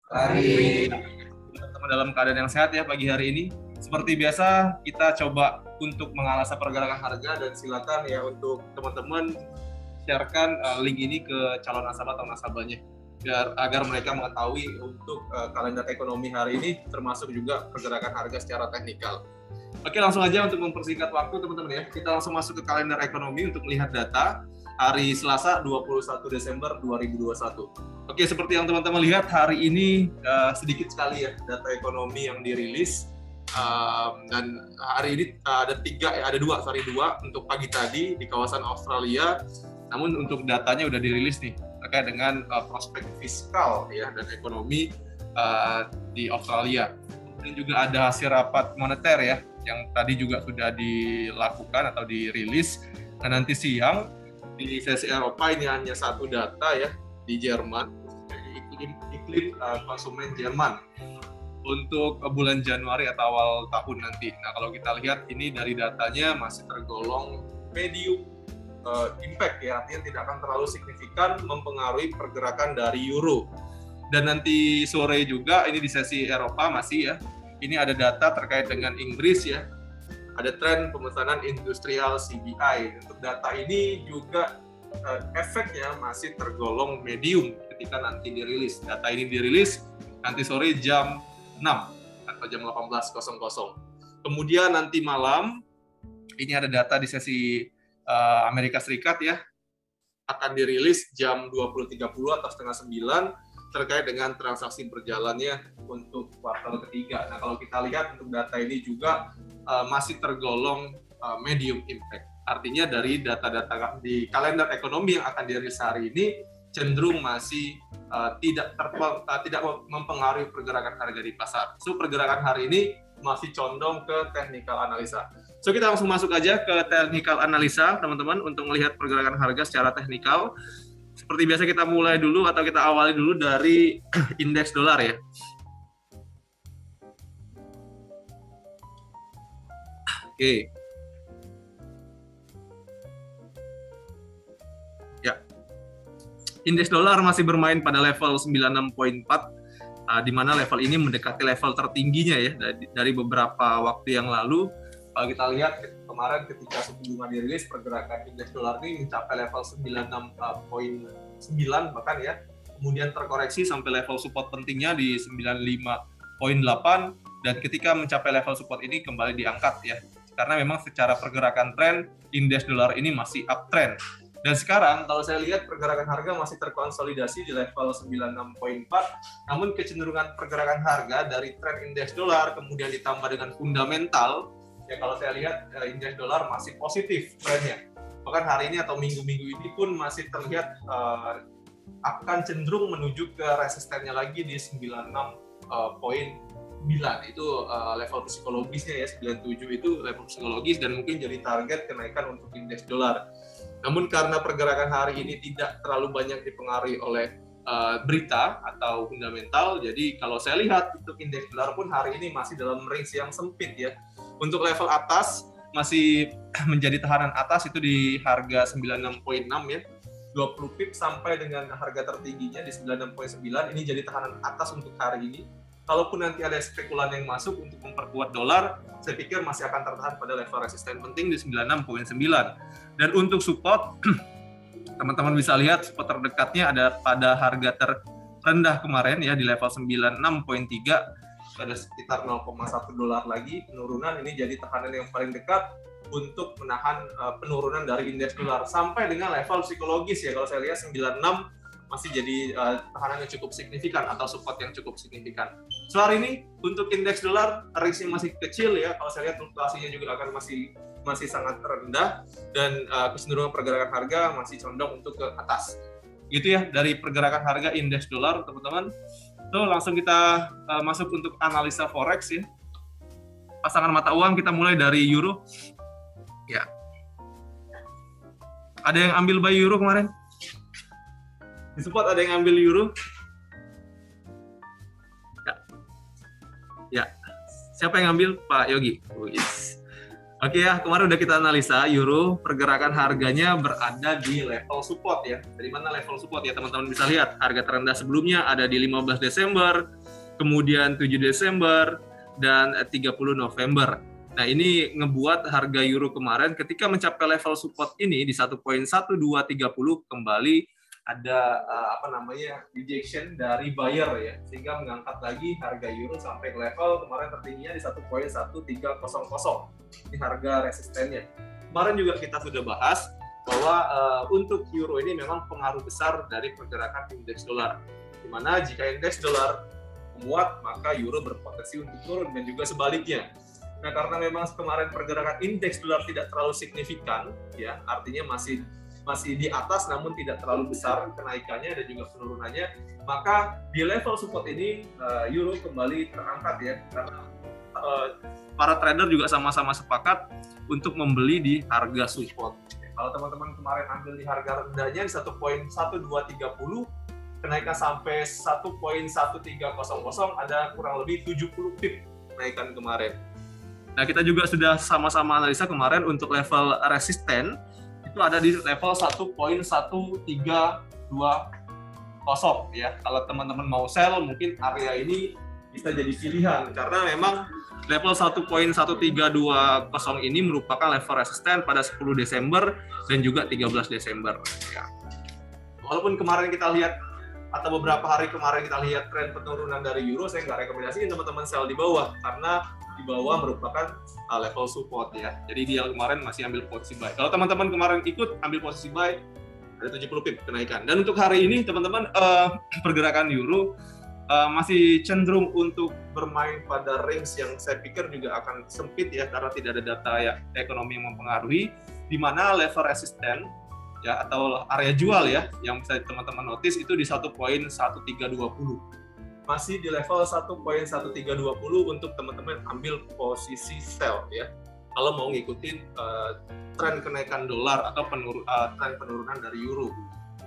Hari Teman-teman dalam keadaan yang sehat ya pagi hari ini. Seperti biasa kita coba untuk menganalisa pergerakan harga dan silakan ya untuk teman-teman sharekan link ini ke calon nasabah atau nasabahnya agar mereka mengetahui untuk kalender ekonomi hari ini termasuk juga pergerakan harga secara teknikal. Oke, langsung aja untuk mempersingkat waktu teman-teman ya. Kita langsung masuk ke kalender ekonomi untuk melihat data hari Selasa 21 Desember 2021. Oke, seperti yang teman-teman lihat hari ini sedikit sekali ya data ekonomi yang dirilis. Dan hari ini ada dua untuk pagi tadi di kawasan Australia. Namun untuk datanya udah dirilis nih terkait dengan prospek fiskal ya dan ekonomi di Australia. Kemudian juga ada hasil rapat moneter ya yang tadi juga sudah dilakukan atau dirilis. Dan nanti siang di sesi Eropa ini hanya satu data ya di Jerman, iklim konsumen Jerman untuk bulan Januari atau awal tahun nanti. Nah, kalau kita lihat ini dari datanya masih tergolong medium impact ya, artinya tidak akan terlalu signifikan mempengaruhi pergerakan dari euro. Dan nanti sore juga ini di sesi Eropa masih ya, ini ada data terkait dengan Inggris ya, ada tren pemesanan industrial CPI. Untuk data ini juga efeknya masih tergolong medium ketika nanti dirilis. Data ini dirilis nanti sore jam 6 atau jam 18.00. Kemudian nanti malam ini ada data di sesi Amerika Serikat ya, akan dirilis jam 20.30 atau setengah 9 terkait dengan transaksi berjalannya untuk kuartal ketiga. Nah, kalau kita lihat untuk data ini juga masih tergolong medium impact. Artinya dari data-data di kalender ekonomi yang akan dirilis hari ini cenderung masih tidak mempengaruhi pergerakan harga di pasar. So, pergerakan hari ini masih condong ke technical analisa. So, kita langsung masuk aja ke technical analisa, teman-teman, untuk melihat pergerakan harga secara teknikal. Seperti biasa kita mulai dulu atau kita awali dulu dari indeks dolar ya. Oke. Ya. Indeks dolar masih bermain pada level 96.4, di mana level ini mendekati level tertingginya ya dari beberapa waktu yang lalu. Kalau kita lihat kemarin ketika suku bunga dirilis, pergerakan indeks dolar ini mencapai level 96.9 bahkan ya, kemudian terkoreksi sampai level support pentingnya di 95.8, dan ketika mencapai level support ini kembali diangkat ya, karena memang secara pergerakan tren indeks dolar ini masih uptrend. Dan sekarang kalau saya lihat pergerakan harga masih terkonsolidasi di level 96.4, namun kecenderungan pergerakan harga dari tren indeks dolar kemudian ditambah dengan fundamental ya, kalau saya lihat indeks dolar masih positif trennya. Bahkan hari ini atau minggu-minggu ini pun masih terlihat akan cenderung menuju ke resistennya lagi di 96.9. Itu level psikologisnya ya, 97 itu level psikologis dan mungkin jadi target kenaikan untuk indeks dolar. Namun karena pergerakan hari ini tidak terlalu banyak dipengaruhi oleh berita atau fundamental, jadi kalau saya lihat untuk indeks dolar pun hari ini masih dalam range yang sempit ya. Untuk level atas masih menjadi tahanan atas itu di harga 96.6 ya, 20 pip sampai dengan harga tertingginya di 96.9, ini jadi tahanan atas untuk hari ini. Kalaupun nanti ada spekulan yang masuk untuk memperkuat dolar, saya pikir masih akan tertahan pada level resisten penting di 96.9. Dan untuk support, teman-teman bisa lihat support terdekatnya ada pada harga terendah kemarin ya di level 96.3, ada sekitar 0,1 dolar lagi penurunan. Ini jadi tekanan yang paling dekat untuk menahan penurunan dari indeks dolar sampai dengan level psikologis ya. Kalau saya lihat 96 masih jadi tekanan yang cukup signifikan atau support yang cukup signifikan. So, hari ini untuk indeks dolar risknya masih kecil ya. Kalau saya lihat fluktuasinya juga akan masih sangat rendah, dan kecenderungan pergerakan harga masih condong untuk ke atas. Gitu ya dari pergerakan harga indeks dolar, teman-teman. So, langsung kita masuk untuk analisa forex ya. Pasangan mata uang kita mulai dari euro. Ya. Ada yang ambil buy euro kemarin? Di support ada yang ambil euro? Ya. Ya. Siapa yang ambil? Pak Yogi. Oh, yes. Oke ya, kemarin udah kita analisa euro, pergerakan harganya berada di level support ya. Dari mana level support ya teman-teman bisa lihat, harga terendah sebelumnya ada di 15 Desember, kemudian 7 Desember, dan 30 November. Nah ini ngebuat harga euro kemarin ketika mencapai level support ini di 1.1230 kembali ada rejection dari buyer ya, sehingga mengangkat lagi harga euro sampai ke level kemarin tertingginya di 1.1300. Ini harga resistennya. Kemarin juga kita sudah bahas bahwa untuk euro ini memang pengaruh besar dari pergerakan indeks dolar, di mana jika indeks dolar menguat maka euro berpotensi untuk turun dan juga sebaliknya. Nah karena memang kemarin pergerakan indeks dolar tidak terlalu signifikan ya, artinya masih di atas namun tidak terlalu besar kenaikannya dan juga penurunannya, maka di level support ini euro kembali terangkat ya, karena para trader juga sama-sama sepakat untuk membeli di harga support. Kalau teman-teman kemarin ambil di harga rendahnya di 1.1230, kenaikan sampai 1.1300 ada kurang lebih 70 pip kenaikan kemarin. Nah kita juga sudah sama-sama analisa kemarin untuk level resisten itu ada di level 1.1320 ya. Kalau teman-teman mau sell mungkin area ini bisa jadi pilihan karena memang level 1.1320 ini merupakan level resisten pada 10 Desember dan juga 13 Desember ya. Walaupun kemarin kita lihat atau beberapa hari kemarin kita lihat tren penurunan dari euro, saya nggak rekomendasiin teman-teman sell di bawah karena di bawah merupakan level support ya. Jadi dia kemarin masih ambil posisi buy. Kalau teman-teman kemarin ikut ambil posisi buy ada 70 pip kenaikan. Dan untuk hari ini teman-teman pergerakan euro masih cenderung untuk bermain pada range yang saya pikir juga akan sempit ya karena tidak ada data ya ekonomi yang mempengaruhi, di mana level resisten ya atau area jual ya yang bisa teman-teman notice itu di 1.1320. Masih di level 1.1320 untuk teman-teman ambil posisi sell ya. Kalau mau ngikutin tren kenaikan dolar atau tren penurunan dari euro.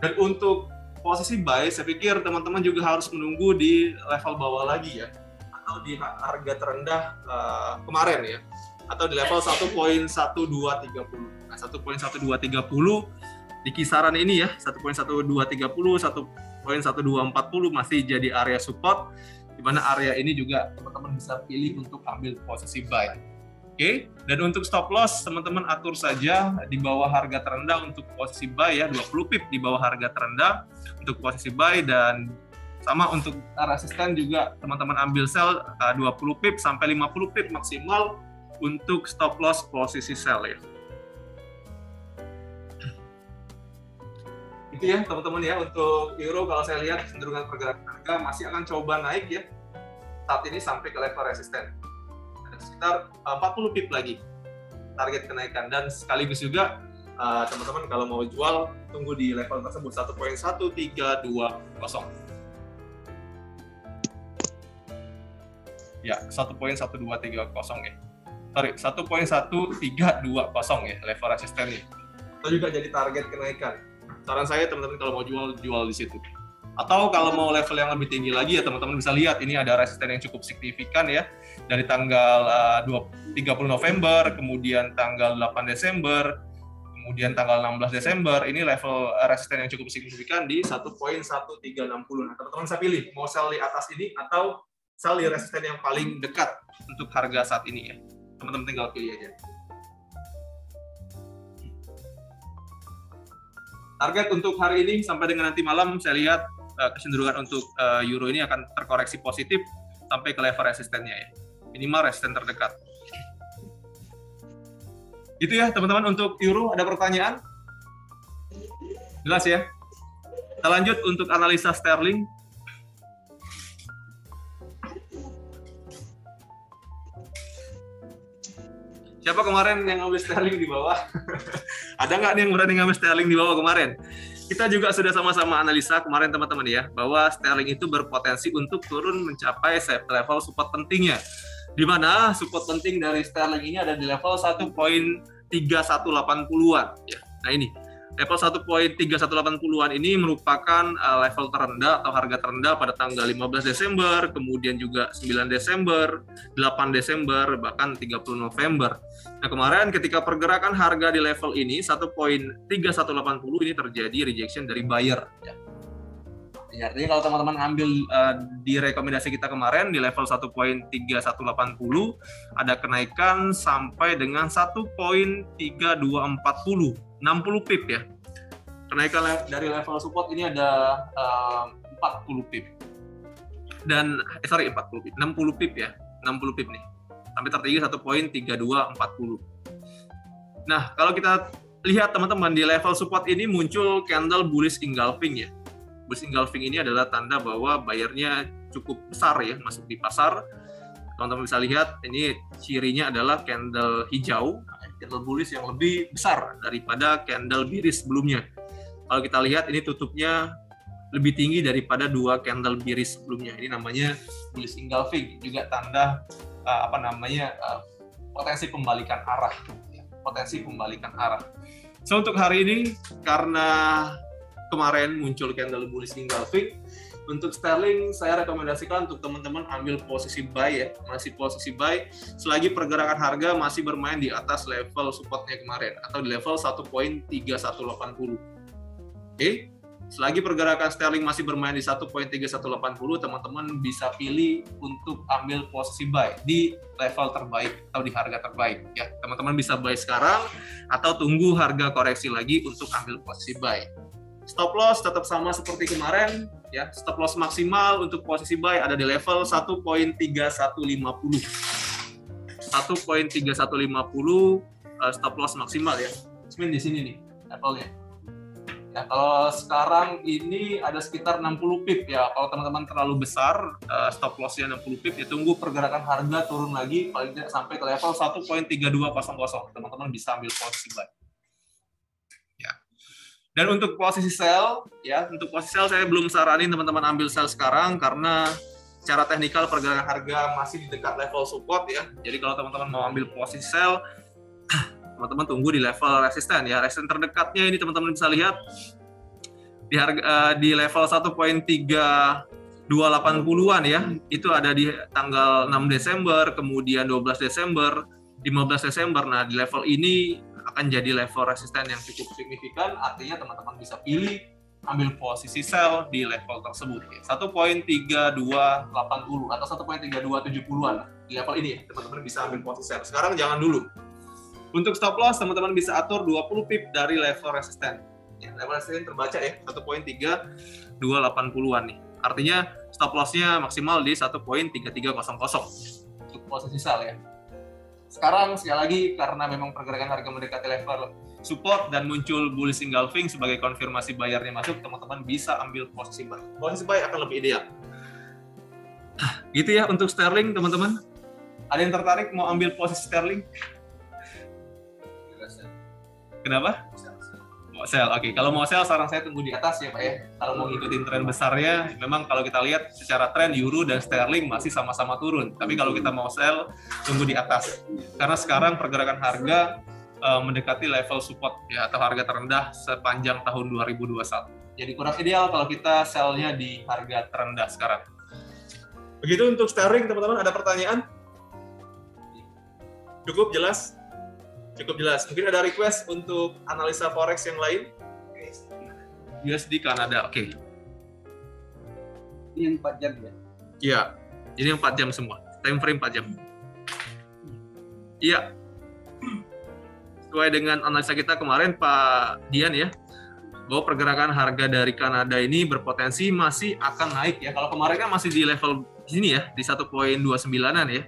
Dan untuk posisi buy, saya pikir teman-teman juga harus menunggu di level bawah lagi ya, atau di harga terendah kemarin ya, atau di level 1.1230. Nah, 1.1230 di kisaran ini ya, 1.1230, 1.1240 masih jadi area support, di mana area ini juga teman-teman bisa pilih untuk ambil posisi buy. Oke, dan untuk stop loss teman-teman atur saja di bawah harga terendah untuk posisi buy ya, 20 pip di bawah harga terendah untuk posisi buy, dan sama untuk resisten juga teman-teman ambil sell 20 pip sampai 50 pip maksimal untuk stop loss posisi sell ya. Itu ya teman-teman ya untuk euro. Kalau saya lihat cenderungan pergerakan harga masih akan coba naik ya saat ini sampai ke level resisten. Sekitar 40 pip lagi target kenaikan, dan sekaligus juga teman-teman kalau mau jual tunggu di level tersebut 1.1320 ya, 1.1230 ya, sorry 1.1320 ya level resistennya, itu juga jadi target kenaikan. Saran saya teman-teman kalau mau jual di situ. Atau kalau mau level yang lebih tinggi lagi ya teman-teman bisa lihat ini ada resisten yang cukup signifikan ya dari tanggal 30 November, kemudian tanggal 8 Desember, kemudian tanggal 16 Desember. Ini level resisten yang cukup signifikan di 1.1360. Nah teman-teman saya pilih mau sell di atas ini atau sell di resisten yang paling dekat untuk harga saat ini ya. Teman-teman tinggal pilih aja. Target untuk hari ini sampai dengan nanti malam saya lihat kecenderungan untuk euro ini akan terkoreksi positif sampai ke level resistennya ya, minimal resisten terdekat. Itu ya teman-teman untuk euro. Ada pertanyaan? Jelas ya? Kita lanjut untuk analisa sterling. Siapa kemarin yang ngambil sterling di bawah? Ada nggak nih yang berani ngambil sterling di bawah kemarin? Kita juga sudah sama-sama analisa kemarin teman-teman ya, bahwa sterling itu berpotensi untuk turun mencapai level support pentingnya. Di mana support penting dari sterling ini ada di level 1.3180-an ya. Nah ini Level 1.3180-an ini merupakan level terendah atau harga terendah pada tanggal 15 Desember, kemudian juga 9 Desember, 8 Desember, bahkan 30 November. Nah, kemarin ketika pergerakan harga di level ini 1.3180 ini terjadi rejection dari buyer. Ya, artinya kalau teman-teman ambil di rekomendasi kita kemarin di level 1.3180 ada kenaikan sampai dengan 1.3240, 60 pip ya. Kenaikan dari level support ini ada 40 pip. Dan 40 pip, 60 pip ya. 60 pip nih. Sampai tertinggi 1.3240. Nah, kalau kita lihat teman-teman di level support ini muncul candle bullish engulfing ya. Bullish engulfing ini adalah tanda bahwa bayarnya cukup besar ya masuk di pasar. Teman-teman bisa lihat ini cirinya adalah candle hijau, candle bullish yang lebih besar daripada candle bearish sebelumnya. Kalau kita lihat ini tutupnya lebih tinggi daripada dua candle bearish sebelumnya. Ini namanya bullish engulfing, juga tanda potensi pembalikan arah. Potensi pembalikan arah. So untuk hari ini karena kemarin muncul candle bullish engulfing, untuk sterling saya rekomendasikan untuk teman-teman ambil posisi buy ya, masih posisi buy selagi pergerakan harga masih bermain di atas level supportnya kemarin atau di level 1.3180. Oke, selagi pergerakan sterling masih bermain di 1.3180, teman-teman bisa pilih untuk ambil posisi buy di level terbaik atau di harga terbaik ya. Teman-teman bisa buy sekarang atau tunggu harga koreksi lagi untuk ambil posisi buy. Stop loss tetap sama seperti kemarin ya. Stop loss maksimal untuk posisi buy ada di level 1.3150. 1.3150 stop loss maksimal ya. Semin di sini nih levelnya. Ya, kalau sekarang ini ada sekitar 60 pip ya. Kalau teman-teman terlalu besar stop loss-nya 60 pip ya, tunggu pergerakan harga turun lagi paling tidak sampai ke level 1.3200. Teman-teman bisa ambil posisi buy. Dan untuk posisi sell, ya, untuk posisi sell saya belum saranin teman-teman ambil sell sekarang karena secara teknikal pergerakan harga masih di dekat level support ya. Jadi kalau teman-teman mau ambil posisi sell, teman-teman tunggu di level resisten ya. Resisten terdekatnya ini teman-teman bisa lihat di level 1.3280-an ya. Itu ada di tanggal 6 Desember, kemudian 12 Desember, 15 Desember. Nah, di level ini akan jadi level resisten yang cukup signifikan, artinya teman-teman bisa pilih ambil posisi sell di level tersebut ya. 1.3280 atau 1.3270-an di level ini ya, teman-teman bisa ambil posisi sell. Sekarang jangan dulu. Untuk stop loss teman-teman bisa atur 20 pip dari level resisten. Ya, level resisten terbaca ya 1.3280-an nih. Artinya stop loss-nya maksimal di 1.3300 untuk posisi sell ya. Sekarang sekali lagi karena memang pergerakan harga mendekati level support dan muncul bullish engulfing sebagai konfirmasi bayarnya masuk, teman-teman bisa ambil posisi buy. Posisi buy akan lebih ideal. Gitu ya untuk sterling teman-teman. Ada yang tertarik mau ambil posisi sterling? Kenapa? Mau sell. Oke, kalau mau sell saran saya tunggu di atas ya Pak ya. Kalau mau ngikutin tren besarnya, memang kalau kita lihat secara tren euro dan sterling masih sama-sama turun. Tapi kalau kita mau sell, tunggu di atas. Karena sekarang pergerakan harga mendekati level support ya atau harga terendah sepanjang tahun 2021. Jadi kurang ideal kalau kita sell-nya di harga terendah sekarang. Begitu untuk sterling teman-teman, ada pertanyaan? Cukup jelas? Cukup jelas. Mungkin ada request untuk analisa forex yang lain? USD Kanada, oke. Ini yang 4 jam ya? Iya, ini yang 4 jam semua. Time frame 4 jam. Iya. Sesuai dengan analisa kita kemarin, Pak Dian ya, bahwa pergerakan harga dari Kanada ini berpotensi masih akan naik ya. Kalau kemarin kan masih di level sini ya, di 1.29-an ya.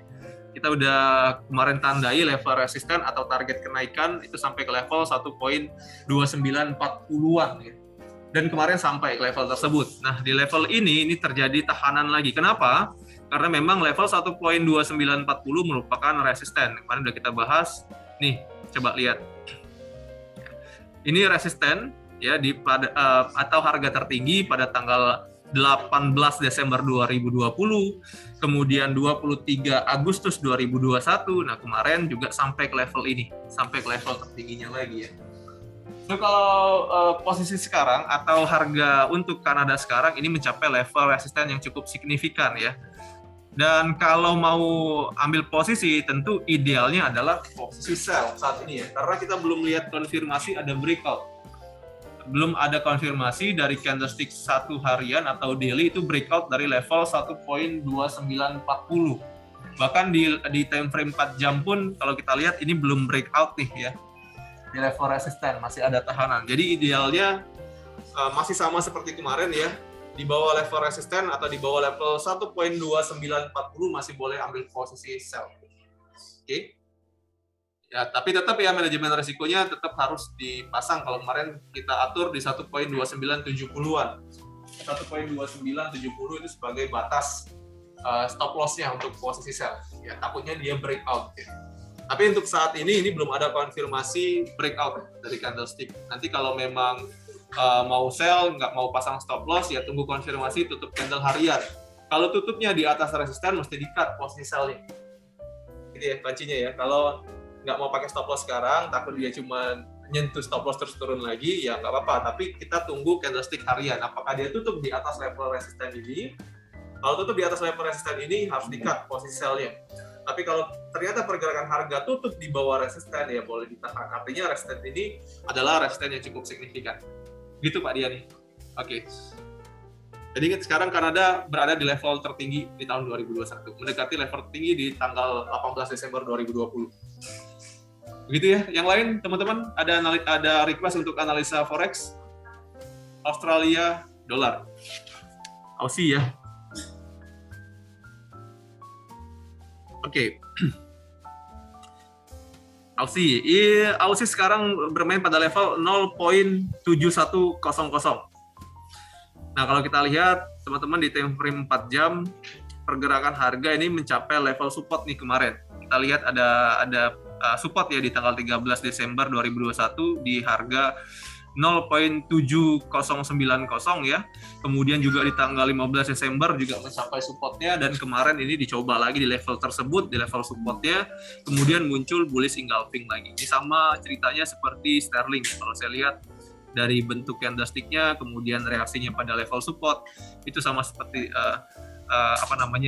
Kita udah kemarin tandai level resisten atau target kenaikan itu sampai ke level 1.2940-an ya. Dan kemarin sampai ke level tersebut. Nah, di level ini terjadi tahanan lagi. Kenapa? Karena memang level 1.2940 merupakan resisten. Kemarin udah kita bahas. Nih, coba lihat. Ini resisten ya atau harga tertinggi pada tanggal 18 Desember 2020, kemudian 23 Agustus 2021. Nah, kemarin juga sampai ke level ini, sampai ke level tertingginya lagi ya. So kalau posisi sekarang atau harga untuk Kanada sekarang ini mencapai level resisten yang cukup signifikan ya. Dan kalau mau ambil posisi, tentu idealnya adalah posisi sell saat ini ya. Karena kita belum lihat konfirmasi ada breakout. Belum ada konfirmasi dari candlestick 1 harian atau daily itu breakout dari level 1.2940. Bahkan di time frame 4 jam pun kalau kita lihat ini belum breakout nih ya. Di level resisten masih ada tahanan. Jadi idealnya masih sama seperti kemarin ya. Di bawah level resisten atau di bawah level 1.2940 masih boleh ambil posisi sell. Oke. Ya, tapi tetap ya manajemen risikonya tetap harus dipasang. Kalau kemarin kita atur di 1.2970-an. 1.2970 itu sebagai batas stop loss-nya untuk posisi sell. Ya, takutnya dia breakout ya. Tapi untuk saat ini belum ada konfirmasi breakout dari candlestick. Nanti kalau memang mau sell, nggak mau pasang stop loss, ya tunggu konfirmasi tutup candle harian. Kalau tutupnya di atas resisten, mesti di-cut posisi sell-nya. Gitu ya, kuncinya ya. Kalau nggak mau pakai stop loss sekarang, takut dia cuma nyentuh stop loss terus turun lagi, ya nggak apa-apa. Tapi kita tunggu candlestick harian. Apakah dia tutup di atas level resisten ini? Kalau tutup di atas level resisten ini, harus di-cut posisi sell-nya. Tapi kalau ternyata pergerakan harga tutup di bawah resisten, ya boleh ditahan. Artinya resisten ini adalah resisten yang cukup signifikan. Gitu Pak Diani. Oke. Jadi sekarang Kanada berada di level tertinggi di tahun 2021, mendekati level tertinggi di tanggal 18 Desember 2020. Begitu ya. Yang lain teman-teman ada request untuk analisa forex Australia dolar. Aussie ya. Oke. Aussie sekarang bermain pada level 0.7100. Nah, kalau kita lihat teman-teman di time frame 4 jam pergerakan harga ini mencapai level support nih kemarin. Kita lihat ada support ya di tanggal 13 Desember 2021 di harga 0.7090 ya. Kemudian juga di tanggal 15 Desember juga mencapai supportnya, dan kemarin ini dicoba lagi di level tersebut, di level supportnya, kemudian muncul bullish engulfing lagi. Ini sama ceritanya seperti sterling. Kalau saya lihat dari bentuk candlestick-nya, kemudian reaksinya pada level support, itu sama seperti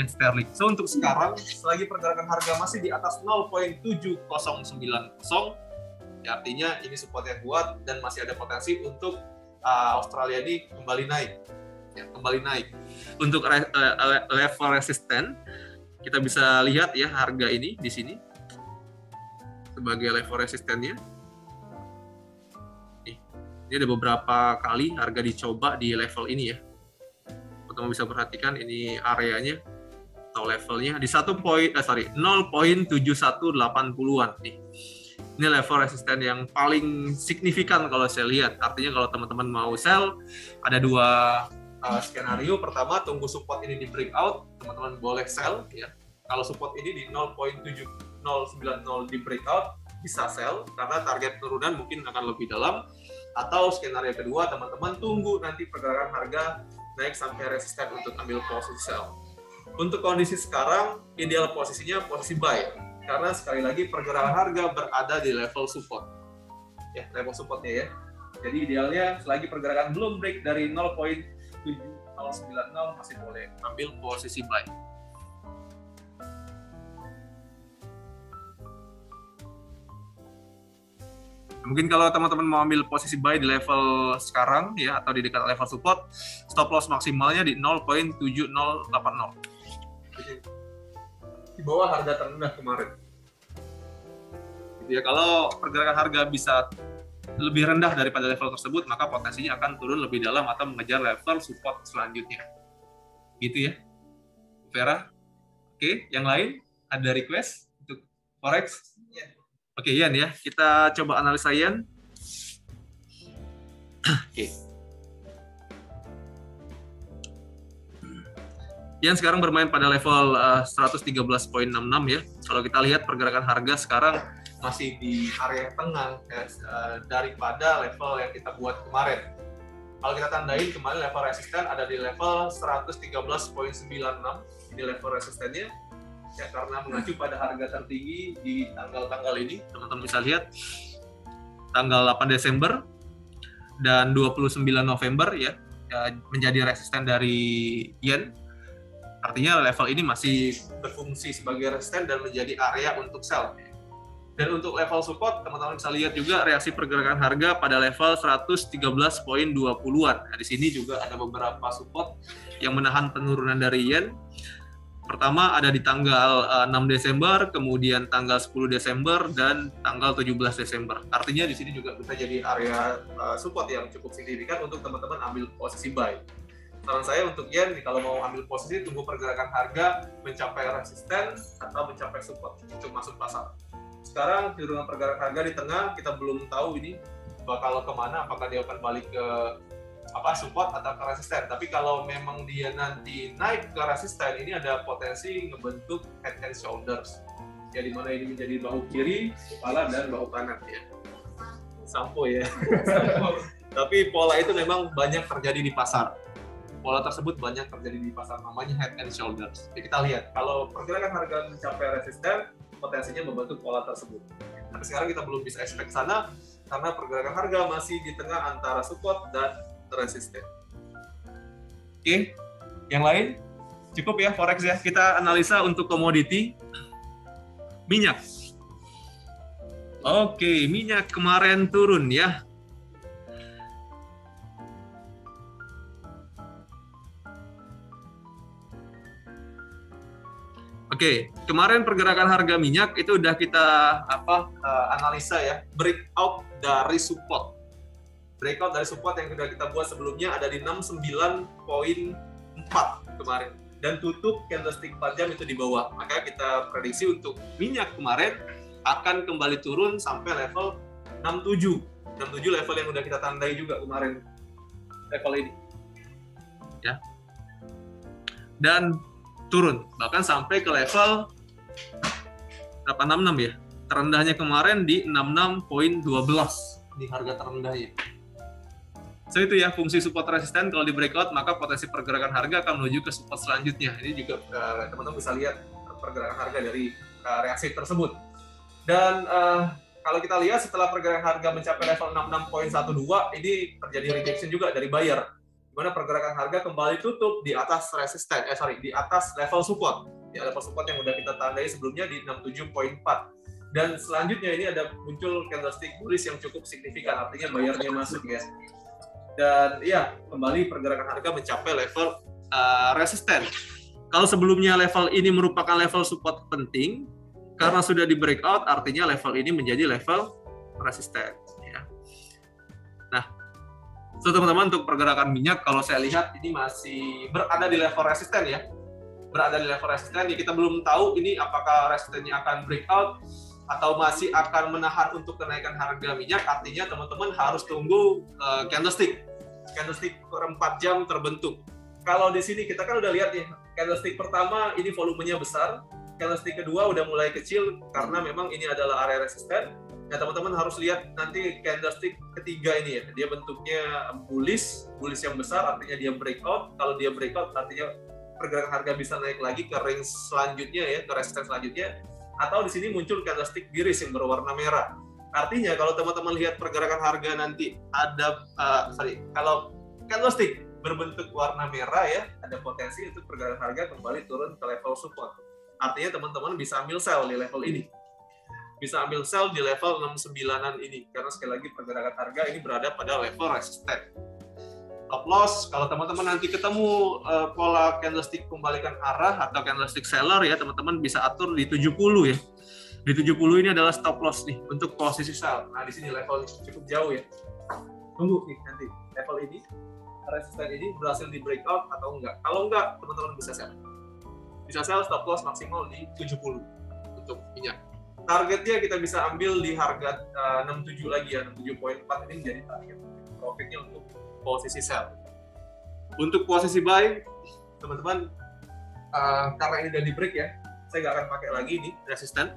sterling. So untuk sekarang, selagi pergerakan harga masih di atas 0.7090, ya, artinya ini support yang kuat dan masih ada potensi untuk Australia ini kembali naik. Ya, kembali naik. Untuk level resisten, kita bisa lihat ya harga ini di sini sebagai level resistennya. Ini ada beberapa kali harga dicoba di level ini ya. Teman-teman bisa perhatikan ini areanya atau levelnya di 0.7180-an nih. Ini level resisten yang paling signifikan kalau saya lihat. Artinya kalau teman-teman mau sell, ada dua skenario. Pertama, tunggu support ini di breakout, teman-teman boleh sell ya. Kalau support ini di 0.7090 di breakout, bisa sell karena target turunan mungkin akan lebih dalam. Atau skenario kedua, teman-teman tunggu nanti pergerakan harga naik sampai resisten untuk ambil posisi sell. Untuk kondisi sekarang, ideal posisinya posisi buy. Karena sekali lagi pergerakan harga berada di level support. Ya, level supportnya ya. Jadi idealnya selagi pergerakan belum break dari 0.7090 masih boleh ambil posisi buy. Mungkin kalau teman-teman mau ambil posisi buy di level sekarang ya atau di dekat level support, stop loss maksimalnya di 0.7080. Di bawah harga terendah kemarin. Gitu ya, kalau pergerakan harga bisa lebih rendah daripada level tersebut, maka potensinya akan turun lebih dalam atau mengejar level support selanjutnya. Gitu ya, Vera. Oke, yang lain ada request untuk forex? Oke, Yan ya, kita coba analisa Yan. Oke. Yan sekarang bermain pada level 113.66 ya. Kalau kita lihat pergerakan harga sekarang masih di area tengah ya, daripada level yang kita buat kemarin. Kalau kita tandain kemarin level resisten ada di level 113.96, ini level resistennya. Ya, karena mengacu pada harga tertinggi di tanggal-tanggal ini, teman-teman bisa lihat tanggal 8 Desember dan 29 November ya, menjadi resisten dari yen. Artinya level ini masih berfungsi sebagai resisten dan menjadi area untuk sell. Dan untuk level support, teman-teman bisa lihat juga reaksi pergerakan harga pada level 113.20-an. Nah, di sini juga ada beberapa support yang menahan penurunan dari yen. Pertama ada di tanggal 6 Desember, kemudian tanggal 10 Desember, dan tanggal 17 Desember. Artinya di sini juga bisa jadi area support yang cukup signifikan untuk teman-teman ambil posisi buy. Saran saya untuk yen, kalau mau ambil posisi, tunggu pergerakan harga mencapai resisten atau mencapai support untuk masuk pasar. Sekarang turunan pergerakan harga di tengah, kita belum tahu ini bakal kemana, apakah dia akan balik ke support atau ke resisten. Tapi kalau memang dia nanti naik ke resisten, ini ada potensi ngebentuk head and shoulders. Ya, di mana ini menjadi bahu kiri, kepala, dan bahu kanan ya. Sampo ya. Tapi pola itu memang banyak terjadi di pasar. Pola tersebut banyak terjadi di pasar, namanya head and shoulders. Jadi kita lihat, kalau pergerakan harga mencapai resisten, potensinya membentuk pola tersebut. Tapi sekarang kita belum bisa expect sana, karena pergerakan harga masih di tengah antara support dan resisten. Oke, yang lain cukup ya forex ya. Kita analisa untuk komoditi minyak. Oke, minyak kemarin turun ya. Oke, kemarin pergerakan harga minyak itu udah kita analisa ya, breakout dari support. Breakout dari support yang sudah kita buat sebelumnya ada di 69.4 kemarin, dan tutup candlestick 4 jam itu di bawah. Maka kita prediksi untuk minyak kemarin akan kembali turun sampai level 67. 67 level yang udah kita tandai juga kemarin, level ini. Ya. Dan turun bahkan sampai ke level 866 ya. Terendahnya kemarin di 66.12 di harga terendahnya. So itu ya fungsi support resisten. Kalau di breakout maka potensi pergerakan harga akan menuju ke support selanjutnya. Ini juga teman-teman bisa lihat pergerakan harga dari reaksi tersebut. Dan kalau kita lihat setelah pergerakan harga mencapai level 66.12 ini terjadi rejection juga dari buyer, di mana pergerakan harga kembali tutup di atas resisten, di atas level support. Ya, level support yang udah kita tandai sebelumnya di 67.4. Dan selanjutnya ini ada muncul candlestick bullish yang cukup signifikan, artinya bayarnya masuk ya. Dan ya, kembali pergerakan harga mencapai level resisten. Kalau sebelumnya level ini merupakan level support penting, karena sudah di breakout, artinya level ini menjadi level resisten. Ya. Nah, so, teman-teman, untuk pergerakan minyak, kalau saya lihat ini masih berada di level resisten ya. Berada di level resisten, ya kita belum tahu ini apakah resistennya akan breakout atau masih akan menahan untuk kenaikan harga minyak. Artinya teman-teman harus tunggu candlestick 4 jam terbentuk. Kalau di sini kita kan udah lihat nih, candlestick pertama ini volumenya besar, candlestick kedua udah mulai kecil karena memang ini adalah area resisten. Nah, teman-teman harus lihat nanti candlestick ketiga ini ya, dia bentuknya bullish yang besar, artinya dia breakout. Kalau dia breakout artinya pergerakan harga bisa naik lagi ke range selanjutnya ya, ke resisten selanjutnya. Atau di sini muncul candlestick bearish yang berwarna merah. Artinya kalau teman-teman lihat pergerakan harga nanti ada kalau candlestick berbentuk warna merah ya, ada potensi untuk pergerakan harga kembali turun ke level support. Artinya teman-teman bisa ambil sell di level ini. Bisa ambil sell di level 69-an ini, karena sekali lagi pergerakan harga ini berada pada level resisten. Stop loss, kalau teman-teman nanti ketemu pola candlestick kembalikan arah atau candlestick seller ya, teman-teman bisa atur di 70 ya. Di 70 ini adalah stop loss nih untuk posisi sell. Nah, di sini level cukup jauh ya. Tunggu nih nanti level ini, resisten ini berhasil di breakout atau enggak. Kalau enggak, teman-teman bisa sell. Bisa sell stop loss maksimal di 70 untuk minyak. Targetnya kita bisa ambil di harga 67 lagi ya, 67.4 ini menjadi target profitnya untuk posisi sell. Untuk posisi buy, teman-teman, karena ini udah di break ya, saya nggak akan pakai lagi ini resisten.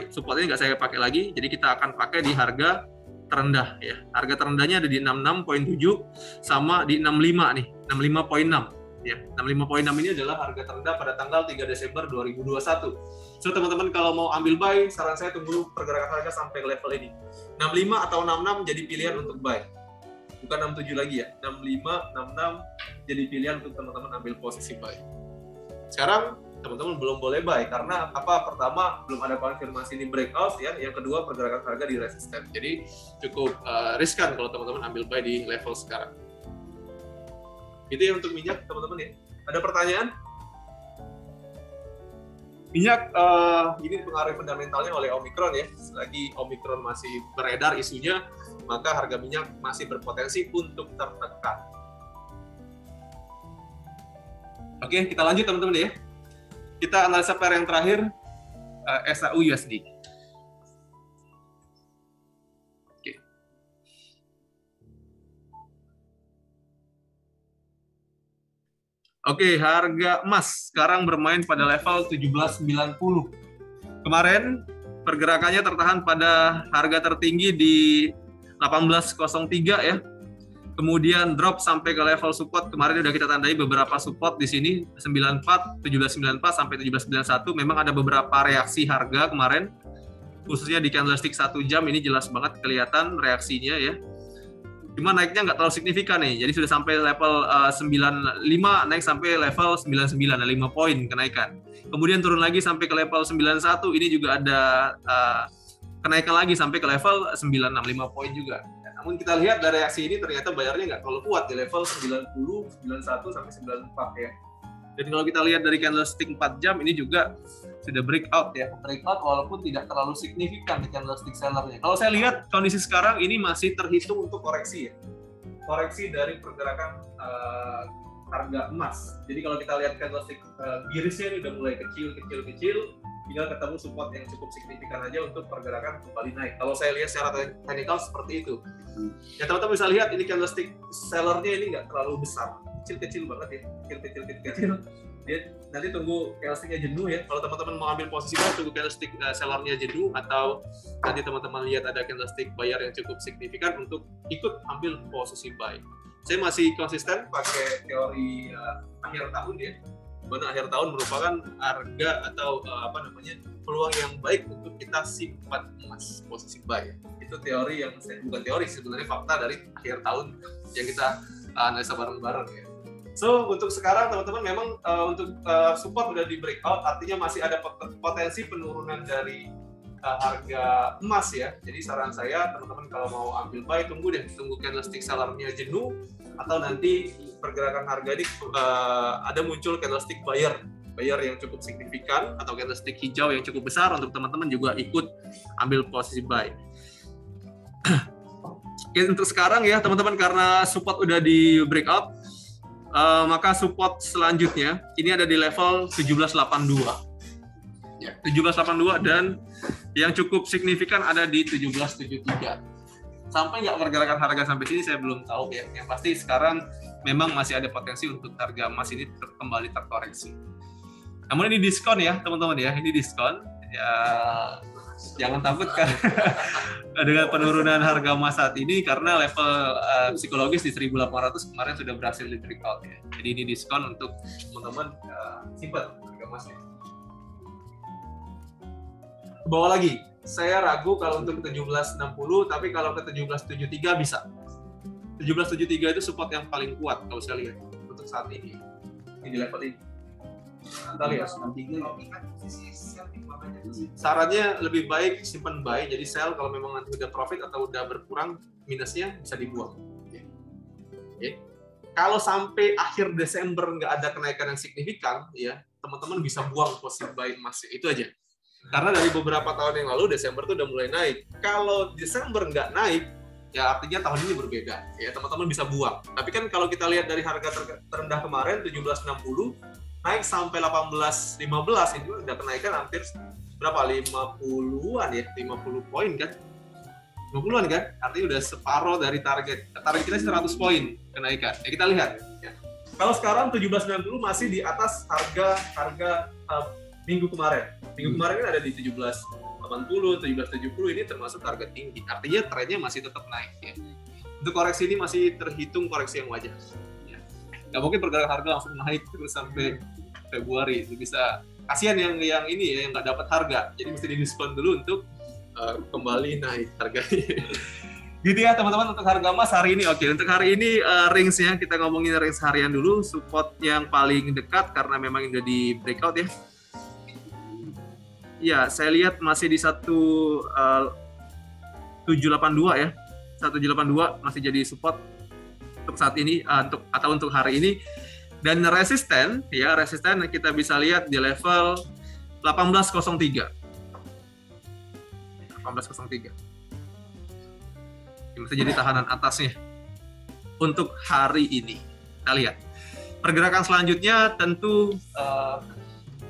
Supportnya nggak saya pakai lagi, jadi kita akan pakai di harga terendah ya. Harga terendahnya ada di 66.7 sama di 65 nih, 65.6. Ya, 65.6 ini adalah harga terendah pada tanggal 3 Desember 2021. So, teman-teman kalau mau ambil buy, saran saya tunggu pergerakan harga sampai level ini. 65 atau 66 jadi pilihan untuk buy. bukan 67 lagi ya, 65, 66 jadi pilihan untuk teman-teman ambil posisi buy. Sekarang teman-teman belum boleh buy karena apa? Pertama, belum ada konfirmasi ini breakout ya. Yang kedua, pergerakan harga di resisten. Jadi cukup riskan kalau teman-teman ambil buy di level sekarang. Itu ya untuk minyak, teman-teman ya. Ada pertanyaan? Minyak ini dipengaruhi fundamentalnya oleh Omicron ya. Selagi Omicron masih beredar isunya, maka harga minyak masih berpotensi untuk tertekan. Oke, kita lanjut teman-teman ya. Kita analisa pair yang terakhir, SAU USD. Oke, harga emas sekarang bermain pada level 17.90. Kemarin pergerakannya tertahan pada harga tertinggi di 18.03 ya. Kemudian drop sampai ke level support. Kemarin udah kita tandai beberapa support di sini 94, 1794 sampai 1791. Memang ada beberapa reaksi harga kemarin. Khususnya di candlestick 1 jam ini jelas banget kelihatan reaksinya ya. Cuma naiknya nggak terlalu signifikan nih. Jadi sudah sampai level 95, naik sampai level 99, ada 5 poin kenaikan. Kemudian turun lagi sampai ke level 91, ini juga ada kenaikan lagi sampai ke level 96, 5 poin juga. Namun kita lihat dari reaksi ini ternyata bayarnya nggak terlalu kuat di level 90, 91 sampai 94 ya. Dan kalau kita lihat dari candlestick 4 jam ini juga sudah breakout ya. Breakout walaupun tidak terlalu signifikan di candlestick sellernya. Kalau saya lihat kondisi sekarang ini masih terhitung untuk koreksi ya. Koreksi dari pergerakan harga emas. Jadi kalau kita lihat candlestick birisnya ini udah mulai kecil, tinggal ketemu support yang cukup signifikan aja untuk pergerakan kembali naik. Kalau saya lihat secara technical seperti itu. Ya teman-teman bisa lihat ini candlestick sellernya ini nggak terlalu besar, kecil banget ya, kecil. Dia nanti tunggu candlesticknya jenuh ya. Kalau teman-teman mau ambil posisi buy, tunggu candlestick sellernya jenuh, atau nanti teman-teman lihat ada candlestick buyer yang cukup signifikan untuk ikut ambil posisi buy. Saya masih konsisten pakai teori akhir tahun ya. Mana akhir tahun merupakan harga atau peluang yang baik untuk kita simpan emas posisi buy. Itu teori yang bukan teori, sebenarnya fakta dari akhir tahun yang kita analisa bareng-bareng ya. So untuk sekarang teman-teman memang untuk support udah di breakout, artinya masih ada potensi penurunan dari harga emas ya. Jadi saran saya teman-teman kalau mau ambil buy, tunggu candlestick sellernya jenuh, atau nanti pergerakan harga ini ada muncul candlestick buyer yang cukup signifikan atau candlestick hijau yang cukup besar untuk teman-teman juga ikut ambil posisi buy. Untuk sekarang ya teman-teman, karena support udah di breakout, maka support selanjutnya ini ada di level 1782. Ya, 1782 dan yang cukup signifikan ada di 1773. Sampai nggak pergerakan harga sampai sini saya belum tahu ya. Yang pasti sekarang memang masih ada potensi untuk harga emas ini kembali terkoreksi. Namun ini diskon ya teman-teman ya, ini diskon. Ya jangan takut kan dengan penurunan harga emas saat ini, karena level psikologis di 1800 kemarin sudah berhasil di breakout ya. Jadi ini diskon untuk teman-teman simpan harga emasnya. Ke bawah lagi, saya ragu kalau untuk 1760, tapi kalau ke 1773 bisa. 1773 itu support yang paling kuat kalau saya lihat untuk saat ini. Ini di level ini. Kita lihat. Sarannya lebih baik simpan buy, jadi sell kalau memang nanti udah profit atau udah berkurang minusnya bisa dibuang. Oke. Kalau sampai akhir Desember nggak ada kenaikan yang signifikan, ya teman-teman bisa buang posisi buy emasnya, itu aja. Karena dari beberapa tahun yang lalu Desember tuh udah mulai naik. Kalau Desember nggak naik, ya artinya tahun ini berbeda. Ya teman-teman bisa buang. Tapi kan kalau kita lihat dari harga terendah kemarin 1760 naik sampai 1815, itu udah kenaikan hampir berapa? 50-an ya, 50 poin kan? 50-an kan? Artinya udah separuh dari target. Target kita 100 poin kenaikan. Ya kita lihat. Ya. Kalau sekarang 1790 masih di atas harga minggu kemarin. Minggu kemarin kan ada di 1780, 1770, ini termasuk target tinggi. Artinya trennya masih tetap naik ya. Untuk koreksi ini masih terhitung koreksi yang wajar. Ya. Nggak mungkin pergerakan harga langsung naik terus sampai Februari. Itu bisa, kasihan yang ini ya, yang nggak dapat harga. Jadi mesti didiskon dulu untuk kembali naik harganya. Gitu ya teman-teman untuk harga emas hari ini. Oke, untuk hari ini range-nya kita ngomongin range harian dulu. Support yang paling dekat karena memang udah di breakout ya. Ya, saya lihat masih di 1782 ya. 1782 masih jadi support untuk saat ini untuk hari ini. Dan resisten kita bisa lihat di level 1803. 1803. Yang bisa jadi tahanan atasnya untuk hari ini. Kita lihat. Pergerakan selanjutnya tentu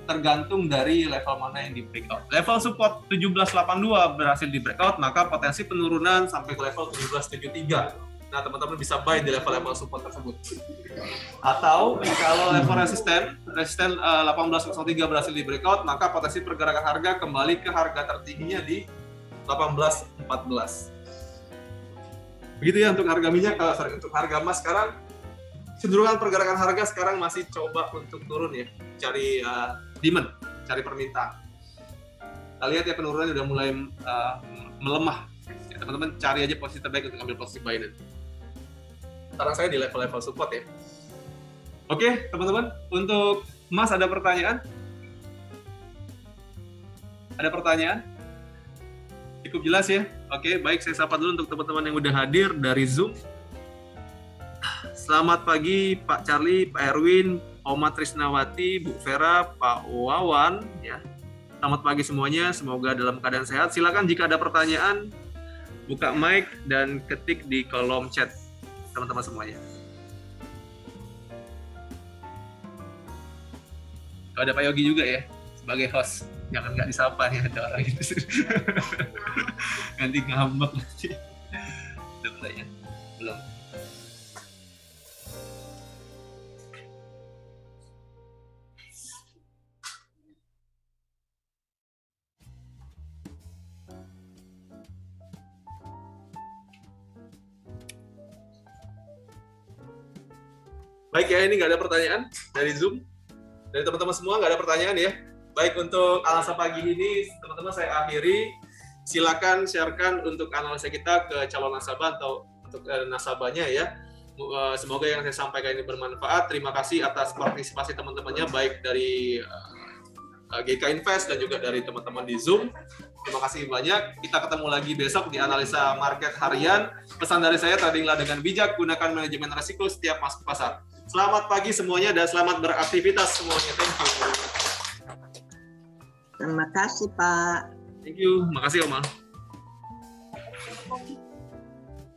tergantung dari level mana yang di breakout. Level support 1782 berhasil di breakout, maka potensi penurunan sampai ke level 1773. Nah, teman-teman bisa buy di level support tersebut. Atau kalau level resisten 1803 berhasil di breakout, maka potensi pergerakan harga kembali ke harga tertingginya di 1814. Begitu ya untuk harga minyak. Untuk harga emas sekarang cenderungan pergerakan harga sekarang masih coba untuk turun ya, cari demand, cari permintaan. Kita lihat ya penurunannya udah mulai melemah. Ya, teman-teman cari aja posisi terbaik untuk ambil posisi buy nanti. Sekarang saya di level-level support ya. Oke teman-teman, untuk emas ada pertanyaan? Ada pertanyaan? Cukup jelas ya? Oke, baik, saya sapa dulu untuk teman-teman yang udah hadir dari Zoom. Selamat pagi Pak Charlie, Pak Erwin, Oma Trisnawati, Bu Vera, Pak Wawan. Ya. Selamat pagi semuanya, semoga dalam keadaan sehat. Silakan jika ada pertanyaan, buka mic dan ketik di kolom chat teman-teman semuanya. Ada Pak Yogi juga ya, sebagai host. Jangan nggak disapa nih, ada orang itu. Nanti ngambek nanti. Udah pertanyaan? Belum. Baik ya, ini nggak ada pertanyaan dari Zoom. Dari teman-teman semua nggak ada pertanyaan ya. Baik, untuk analisa pagi ini teman-teman saya akhiri. Silakan sharekan untuk analisa kita ke calon nasabah atau untuk nasabahnya ya. Semoga yang saya sampaikan ini bermanfaat. Terima kasih atas partisipasi teman-temannya baik dari GK Invest dan juga dari teman-teman di Zoom. Terima kasih banyak. Kita ketemu lagi besok di analisa market harian. Pesan dari saya, tradinglah dengan bijak, gunakan manajemen risiko setiap masuk pasar. Selamat pagi semuanya dan selamat beraktivitas semuanya. Thank you. Terima kasih, Pak. Thank you. Makasih, Oma.